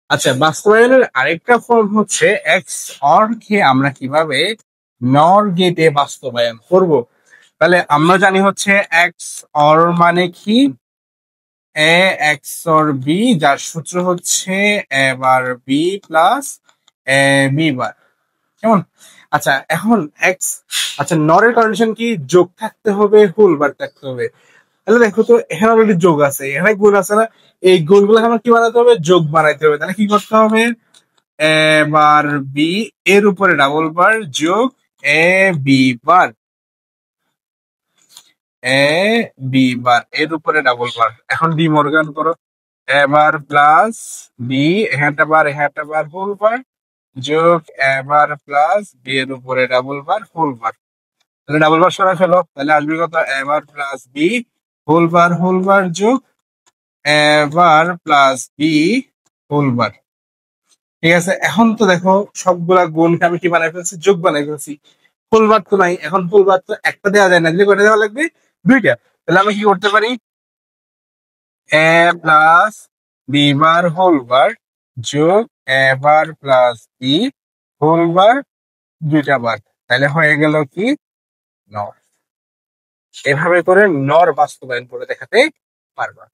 আচ্ছা, বাস্তবায়নের আরেকটা ফর্ম হচ্ছে এক্স অর কে আমরা কিভাবে নর গেটে বাস্তবায়ন করব। তাহলে আমরা জানি হচ্ছে এক্স অর মানে কি, এ এক্স অর বি, যার সূত্র হচ্ছে এ বার বি প্লাস এ বি বার। কেমন? আচ্ছা, এখন এক্স, আচ্ছা নরের কন্ডিশন কি, যোগ থাকতে হবে, হোল বার থাকতে হবে। তাহলে দেখো তো এখানে অলরেডি যোগ আছে, এখানে গুণ আছে না, এই গুণগুলোকে আমার কি বানাতে হবে, যোগ বানাইতে হবে। তাহলে কি করতে হবে, এবার বি এর উপরে ডাবল বার যোগ A B bar, A B বার এর উপরে ডাবল বার। এখন ডি মর্গান করো, এবার প্লাস বি এখানটা বার হোল বার যোগ এবার প্লাস বি এর উপরে ডাবল বার হোল বার। তাহলে ডাবল বার সরাই ফেলো, তাহলে আসবে কত, এবার প্লাস বি হোল বার যোগ এবার প্লাস বি হোল বার। ঠিক আছে, এখন তো দেখো সবগুলা গুণকে আমি কি বানাই ফেলছি, যোগ বানাই ফেলছি। ফুল বার তো নাই, এখন ফুল বার তো একটা দেওয়া যায় না, দিলে কয়টা দেওয়া লাগবে, দুইটা। তাহলে আমি কি করতে পারি, a plus b bar whole bar যোগ a bar plus b whole bar, দুইটা বার। তাহলে হয়ে গেল কি, নর। এভাবে করে নর বাস্তবায়ন করে দেখাতে পারবা।